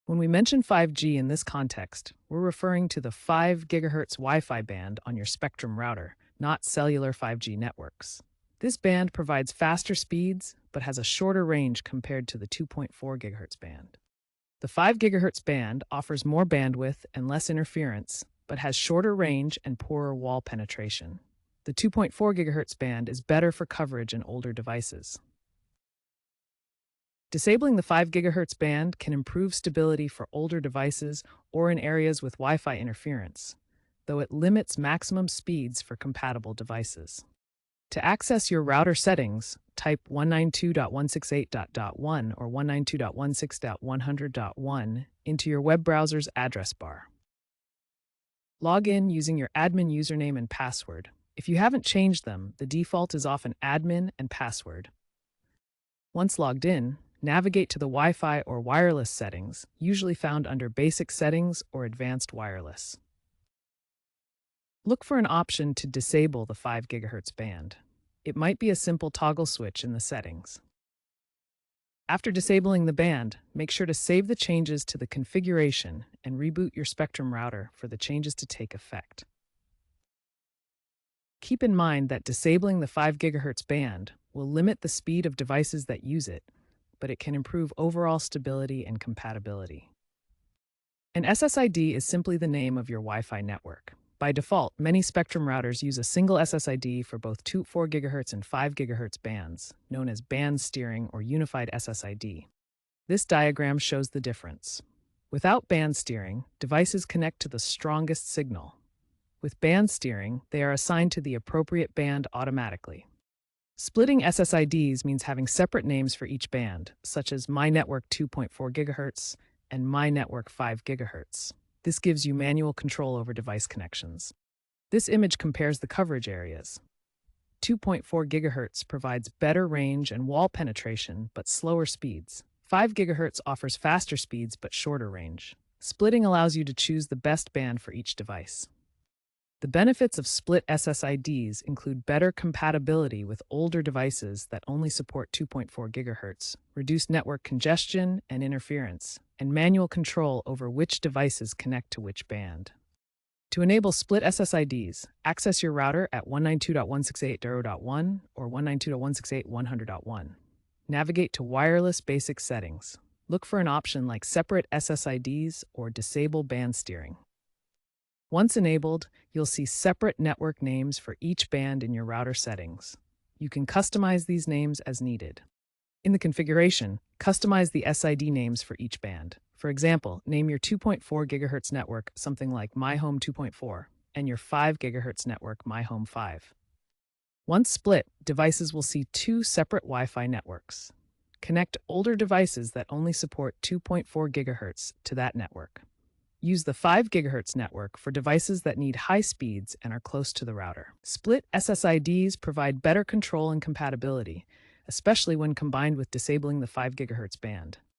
When we mention 5G in this context, we're referring to the 5 GHz Wi-Fi band on your Spectrum router, not cellular 5G networks. This band provides faster speeds, but has a shorter range compared to the 2.4 GHz band. The 5 GHz band offers more bandwidth and less interference, but has shorter range and poorer wall penetration. The 2.4 GHz band is better for coverage in older devices. Disabling the 5 GHz band can improve stability for older devices or in areas with Wi-Fi interference, though it limits maximum speeds for compatible devices. To access your router settings, type 192.168.1 or 192.16.100.1 into your web browser's address bar. Log in using your admin username and password. If you haven't changed them, the default is often admin and password. Once logged in, navigate to the Wi-Fi or wireless settings, usually found under Basic Settings or Advanced Wireless. Look for an option to disable the 5 GHz band. It might be a simple toggle switch in the settings. After disabling the band, make sure to save the changes to the configuration and reboot your Spectrum router for the changes to take effect. Keep in mind that disabling the 5 GHz band will limit the speed of devices that use it, but it can improve overall stability and compatibility. An SSID is simply the name of your Wi-Fi network. By default, many Spectrum routers use a single SSID for both 2.4 GHz and 5 GHz bands, known as band steering or unified SSID. This diagram shows the difference. Without band steering, devices connect to the strongest signal. With band steering, they are assigned to the appropriate band automatically. Splitting SSIDs means having separate names for each band, such as My Network 2.4 GHz and My Network 5 GHz. This gives you manual control over device connections. This image compares the coverage areas. 2.4 GHz provides better range and wall penetration, but slower speeds. 5 GHz offers faster speeds but shorter range. Splitting allows you to choose the best band for each device. The benefits of split SSIDs include better compatibility with older devices that only support 2.4 GHz, reduced network congestion and interference, and manual control over which devices connect to which band. To enable split SSIDs, access your router at 192.168.0.1 or 192.168.100.1. Navigate to Wireless Basic Settings. Look for an option like Separate SSIDs or Disable Band Steering. Once enabled, you'll see separate network names for each band in your router settings. You can customize these names as needed. In the configuration, customize the SID names for each band. For example, name your 2.4 GHz network something like MyHome 2.4 and your 5 GHz network MyHome 5. Once split, devices will see two separate Wi-Fi networks. Connect older devices that only support 2.4 GHz to that network. Use the 5 GHz network for devices that need high speeds and are close to the router. Split SSIDs provide better control and compatibility, especially when combined with disabling the 5 GHz band.